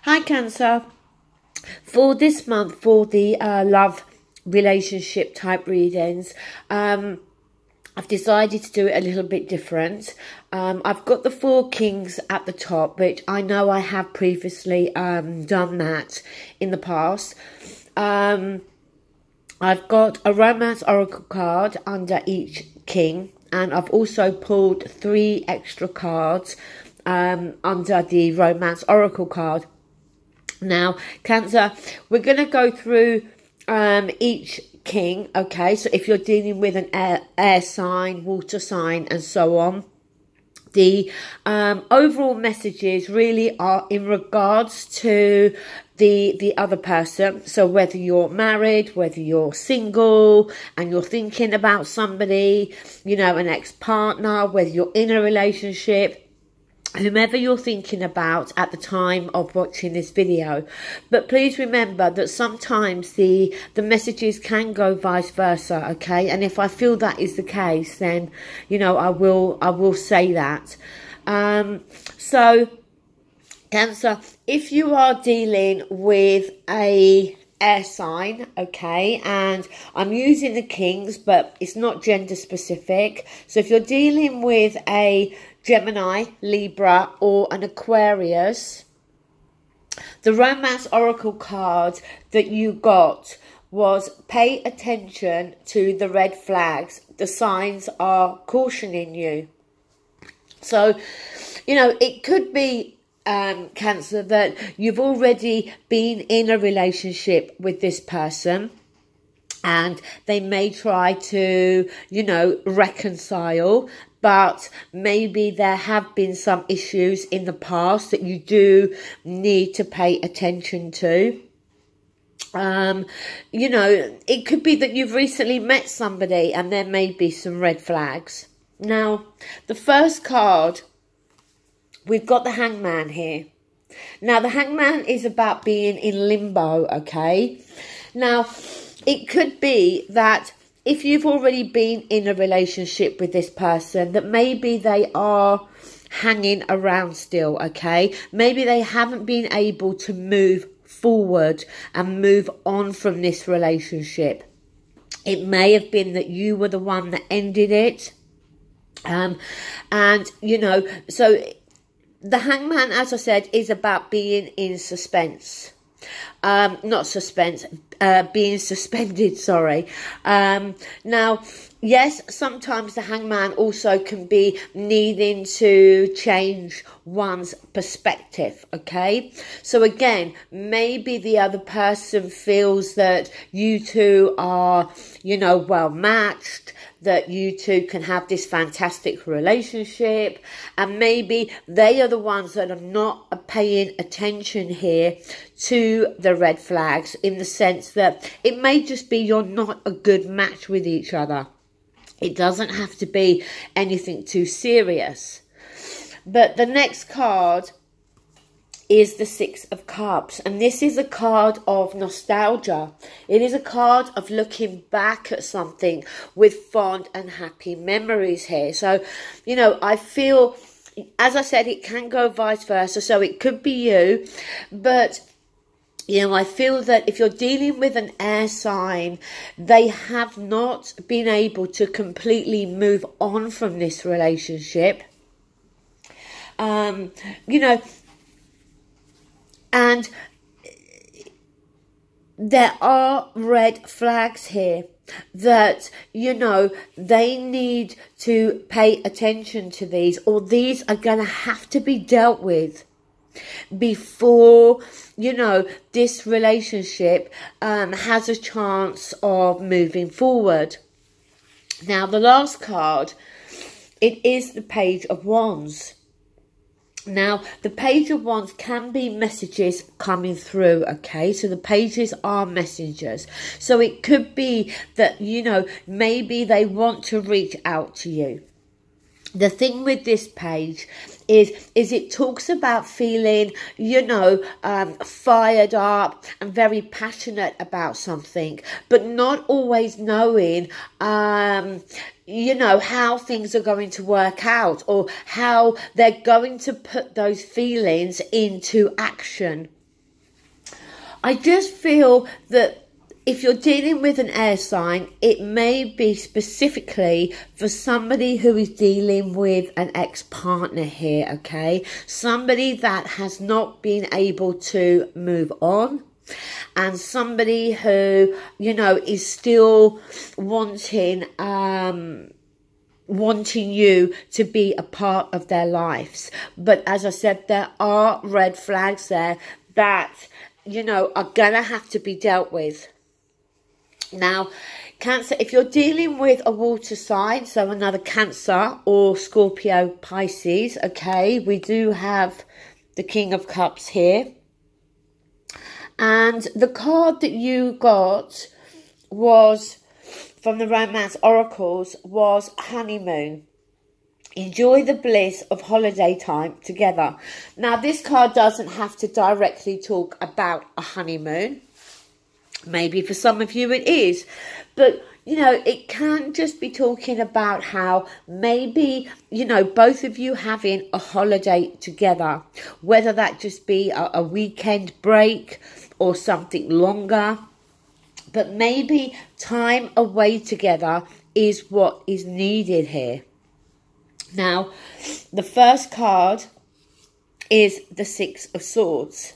Hi Cancer. For this month, for the love relationship type readings, I've decided to do it a little bit different. I've got the Four Kings at the top, which I know I have previously done that in the past. I've got a Romance Oracle card under each king, and I've also pulled 3 extra cards under the Romance Oracle card. Now, Cancer, we're going to go through each king, okay? So if you're dealing with an air sign, water sign, and so on, the overall messages really are in regards to the other person. So whether you're married, whether you're single and you're thinking about somebody, you know, an ex-partner, whether you're in a relationship, whomever you're thinking about at the time of watching this video. But please remember that sometimes the messages can go vice versa, okay? And if I feel that is the case, then, you know, I will say that. So Cancer, if you are dealing with a air sign, okay, and I'm using the kings, but it's not gender specific. So if you're dealing with a Gemini, Libra, or an Aquarius, the Romance Oracle card that you got was pay attention to the red flags. The signs are cautioning you. So, you know, it could be Cancer, that you've already been in a relationship with this person and they may try to, you know, reconcile, but maybe there have been some issues in the past that you do need to pay attention to. You know, it could be that you've recently met somebody and there may be some red flags. Now, the first card, we've got the Hangman here. Now, the Hangman is about being in limbo, okay? Now, it could be that if you've already been in a relationship with this person, that maybe they are hanging around still, okay? Maybe they haven't been able to move forward and move on from this relationship. It may have been that you were the one that ended it. And, you know, so the Hangman, as I said, is about being in suspense. Not suspense, being suspended, sorry. Now, yes, sometimes the Hangman also can be needing to change one's perspective, okay? So again, maybe the other person feels that you two are, you know, well matched, that you two can have this fantastic relationship, and maybe they are the ones that are not paying attention here to the red flags, in the sense that it may just be you're not a good match with each other. It doesn't have to be anything too serious. But the next card is the Six of Cups, and this is a card of nostalgia. It is a card of looking back at something with fond and happy memories here. So, you know, I feel, as I said, it can go vice versa, so it could be you, but you know, I feel that if you're dealing with an air sign, they have not been able to completely move on from this relationship. You know, and there are red flags here that, you know, they need to pay attention to these, or these are going to have to be dealt with before, you know, this relationship has a chance of moving forward. Now, the last card, it is the Page of Wands. Now, the Page of Wands can be messages coming through, okay? So the pages are messengers. So it could be that, you know, maybe they want to reach out to you. The thing with this page is it talks about feeling, you know, fired up and very passionate about something, but not always knowing, you know, how things are going to work out, or how they're going to put those feelings into action. I just feel that if you're dealing with an air sign, it may be specifically for somebody who is dealing with an ex-partner here, okay? Somebody that has not been able to move on, and somebody who, you know, is still wanting you to be a part of their lives. But as I said, there are red flags there that, you know, are gonna have to be dealt with. Now, Cancer, if you're dealing with a water sign, so another Cancer or Scorpio, Pisces, okay, we do have the King of Cups here. And the card that you got was, from the Romance Oracles, was Honeymoon. Enjoy the bliss of holiday time together. Now, this card doesn't have to directly talk about a honeymoon. Maybe for some of you it is, but you know, it can just be talking about how maybe, you know, both of you having a holiday together, whether that just be a weekend break or something longer, but maybe time away together is what is needed here. Now, the first card is the Six of Swords.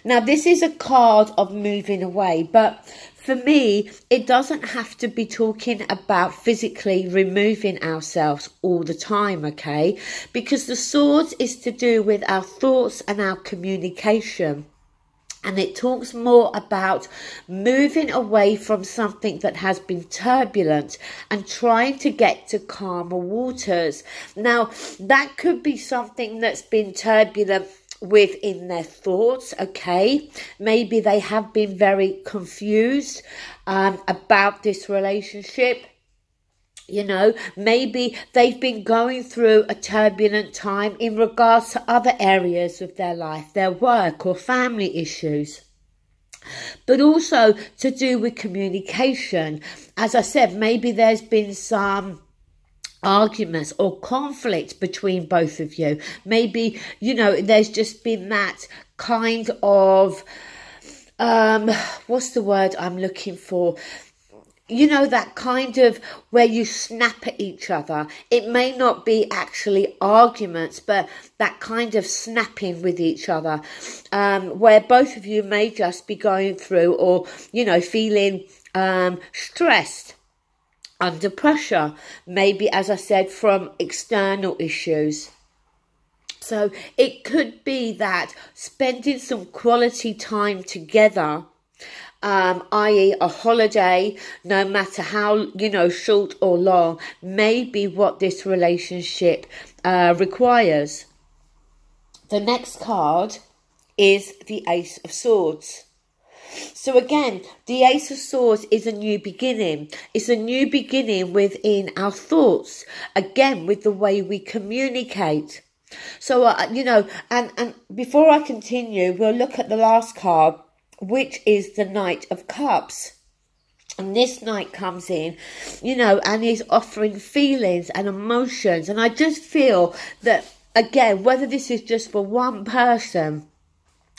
Now, this is a card of moving away, but for me, it doesn't have to be talking about physically removing ourselves all the time, okay? Because the swords is to do with our thoughts and our communication. And it talks more about moving away from something that has been turbulent and trying to get to calmer waters. Now, that could be something that's been turbulent within their thoughts, okay? Maybe they have been very confused about this relationship. You know, maybe they've been going through a turbulent time in regards to other areas of their life, their work or family issues. But also to do with communication. As I said, maybe there's been some arguments or conflict between both of you. Maybe, you know, there's just been that kind of, what's the word I'm looking for? You know, that kind of where you snap at each other. It may not be actually arguments, but that kind of snapping with each other, where both of you may just be going through or, you know, feeling stressed, under pressure, maybe, as I said, from external issues. So it could be that spending some quality time together, i.e. a holiday, no matter how, you know, short or long, may be what this relationship requires. The next card is the Ace of Swords. So again, the Ace of Swords is a new beginning. It's a new beginning within our thoughts. Again, with the way we communicate. So, you know, and before I continue, we'll look at the last card, which is the Knight of Cups. And this knight comes in, you know, and he's offering feelings and emotions. And I just feel that, again, whether this is just for one person,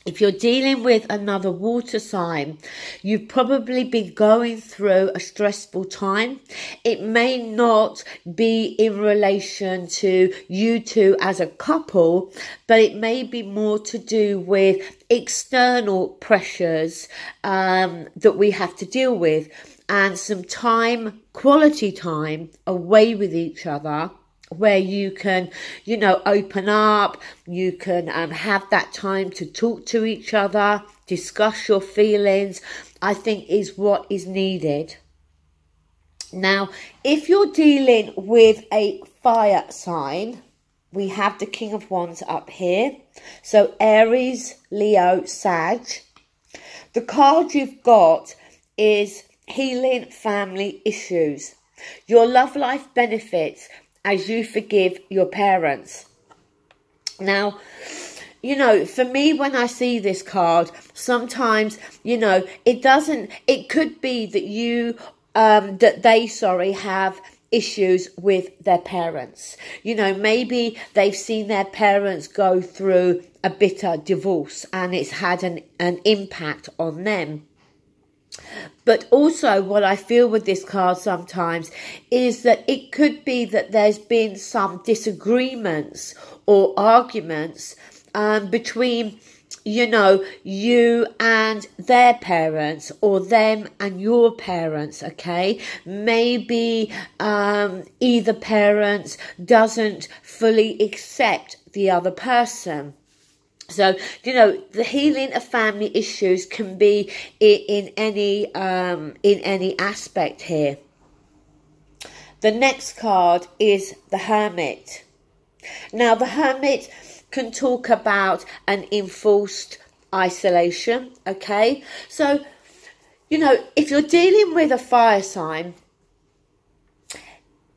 if you're dealing with another water sign, you've probably been going through a stressful time. It may not be in relation to you two as a couple, but it may be more to do with external pressures that we have to deal with, and some time, quality time away with each other, where you can, you know, open up, you can have that time to talk to each other, discuss your feelings, I think is what is needed. Now, if you're dealing with a fire sign, we have the King of Wands up here. So Aries, Leo, Sag. The card you've got is healing family issues. Your love life benefits as you forgive your parents. Now, you know, for me, when I see this card, sometimes, you know, it could be that you, have issues with their parents. You know, maybe they've seen their parents go through a bitter divorce and it's had an impact on them. But also what I feel with this card sometimes is that it could be that there's been some disagreements or arguments between, you know, you and their parents, or them and your parents, okay? Maybe either parent doesn't fully accept the other person. So, you know, the healing of family issues can be in any aspect here. The next card is the Hermit. Now, the Hermit can talk about an enforced isolation, okay? So, you know, if you're dealing with a fire sign,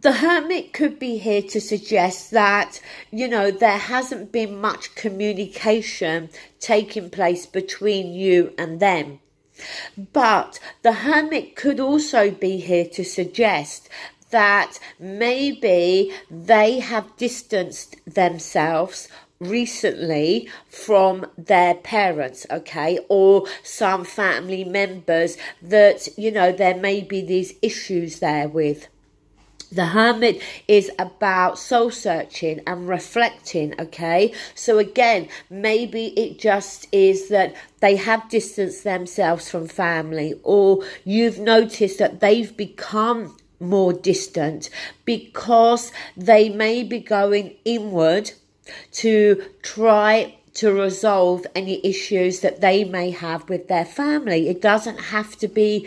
the Hermit could be here to suggest that, you know, there hasn't been much communication taking place between you and them. But the Hermit could also be here to suggest that maybe they have distanced themselves recently from their parents, okay, or some family members that, you know, there may be these issues there with. The Hermit is about soul searching and reflecting, okay? So again, maybe it just is that they have distanced themselves from family, or you've noticed that they've become more distant because they may be going inward to try to resolve any issues that they may have with their family. It doesn't have to be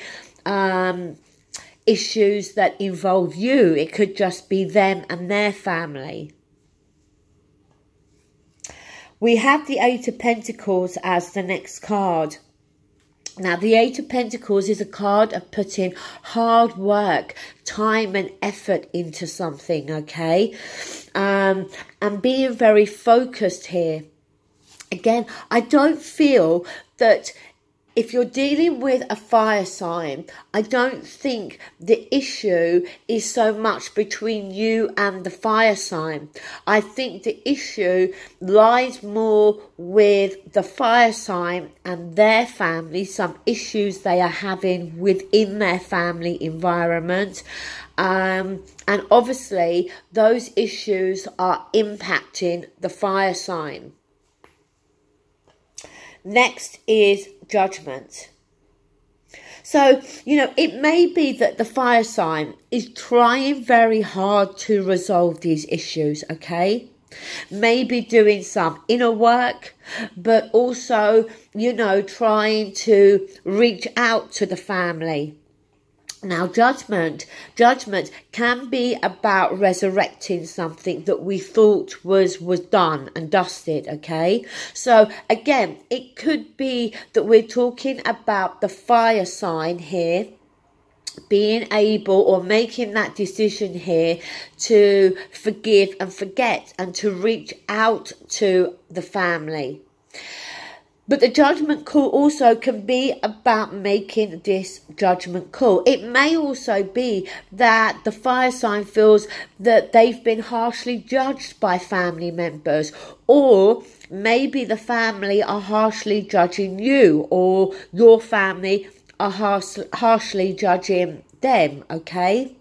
issues that involve you. It could just be them and their family. We have the Eight of Pentacles as the next card. Now, the Eight of Pentacles is a card of putting hard work, time and effort into something, okay? And being very focused here. Again, I don't feel that if you're dealing with a fire sign, I don't think the issue is so much between you and the fire sign. I think the issue lies more with the fire sign and their family, some issues they are having within their family environment. And obviously, those issues are impacting the fire sign. Next is Judgment. So, you know, it may be that the fire sign is trying very hard to resolve these issues, okay? Maybe doing some inner work, but also, you know, trying to reach out to the family. Now, judgment can be about resurrecting something that we thought was done and dusted, okay? So, again, it could be that we're talking about the fire sign here being able or making that decision here to forgive and forget and to reach out to the family. But the judgment call also can be about making this judgment call. It may also be that the fire sign feels that they've been harshly judged by family members, or maybe the family are harshly judging you, or your family are harshly judging them, okay?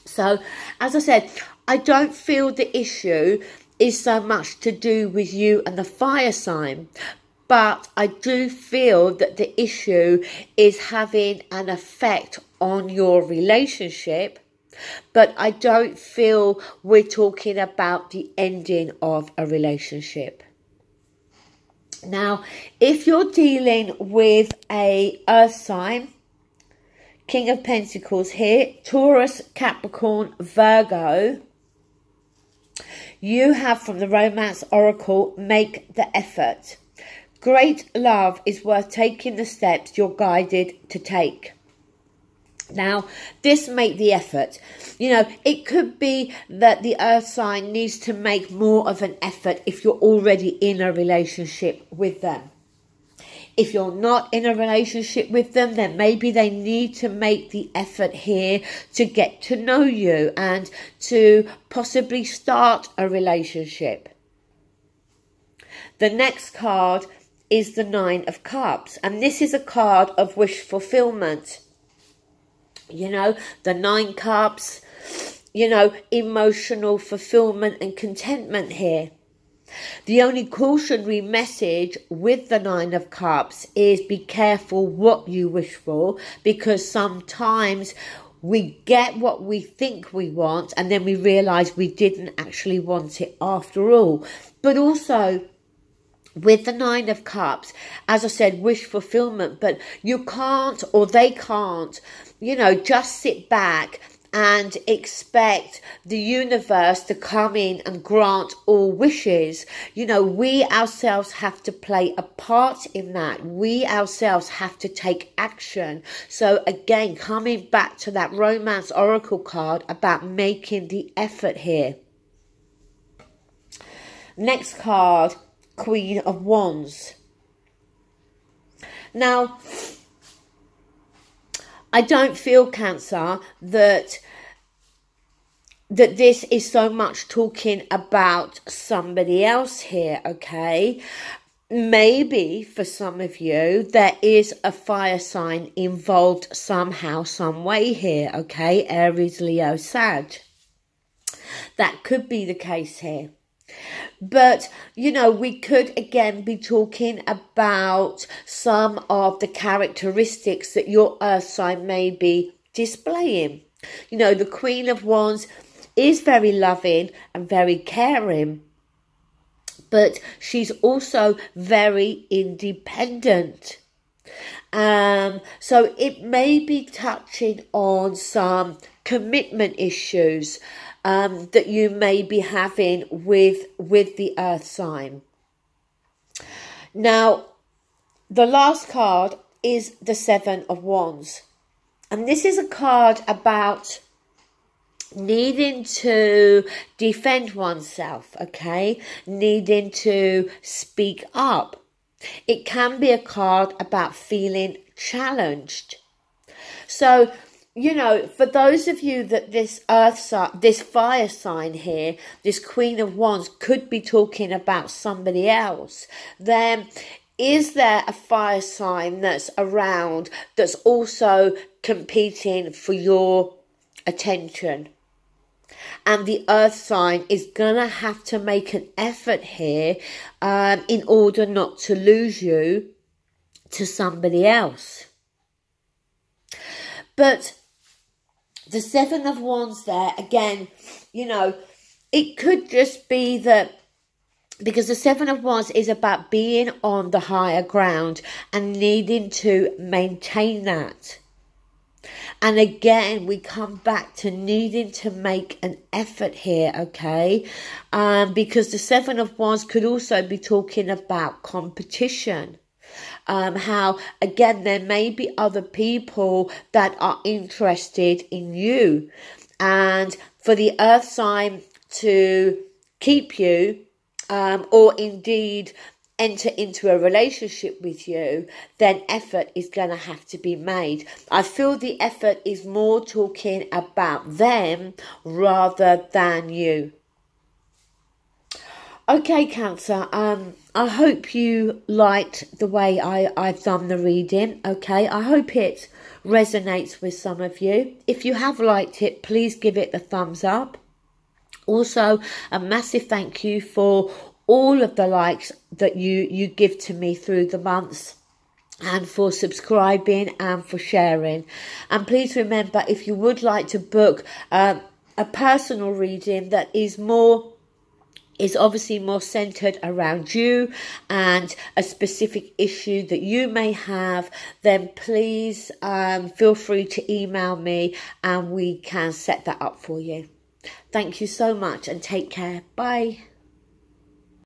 So, as I said, I don't feel the issue is so much to do with you and the fire sign, but I do feel that the issue is having an effect on your relationship. But I don't feel we're talking about the ending of a relationship. Now, if you're dealing with a earth sign, King of Pentacles here, Taurus, Capricorn, Virgo, you have from the Romance Oracle, make the effort. Great love is worth taking the steps you're guided to take. Now, this make the effort. You know, it could be that the earth sign needs to make more of an effort if you're already in a relationship with them. If you're not in a relationship with them, then maybe they need to make the effort here to get to know you and to possibly start a relationship. The next card is the Nine of Cups, and this is a card of wish fulfillment. You know, the 9 cups, you know, emotional fulfillment and contentment here. The only cautionary message with the 9 of Cups is be careful what you wish for, because sometimes we get what we think we want and then we realise we didn't actually want it after all. But also, with the 9 of Cups, as I said, wish fulfillment, but you can't, or they can't, you know, just sit back and expect the universe to come in and grant all wishes. You know, we ourselves have to play a part in that. We ourselves have to take action. So again, coming back to that Romance Oracle card about making the effort here. Next card, Queen of Wands. Now, I don't feel, Cancer, that this is so much talking about somebody else here, okay? Maybe for some of you, there is a fire sign involved somehow, some way here, okay? Aries, Leo, Sag. That could be the case here. But, you know, we could again be talking about some of the characteristics that your earth sign may be displaying. You know, the Queen of Wands is very loving and very caring, but she's also very independent. So it may be touching on some commitment issues that you may be having with the earth sign. Now, the last card is the 7 of Wands. And this is a card about needing to defend oneself, okay? Needing to speak up. It can be a card about feeling challenged. So, you know, for those of you that this fire sign here, this Queen of Wands could be talking about somebody else, then is there a fire sign that's around that's also competing for your attention? And the earth sign is going to have to make an effort here in order not to lose you to somebody else. But the 7 of Wands there, again, you know, it could just be that, because the 7 of Wands is about being on the higher ground and needing to maintain that. And again, we come back to needing to make an effort here, okay? Because the 7 of Wands could also be talking about competition. How, again, there may be other people that are interested in you. And for the earth sign to keep you, or indeed enter into a relationship with you, then effort is going to have to be made. I feel the effort is more talking about them rather than you. Okay, Cancer, I hope you liked the way I've done the reading, okay? I hope it resonates with some of you. If you have liked it, please give it a thumbs up. Also, a massive thank you for all of the likes that you give to me through the months, and for subscribing and for sharing. And please remember, if you would like to book a personal reading that is obviously more centered around you and a specific issue that you may have, then please feel free to email me and we can set that up for you. Thank you so much and take care. Bye.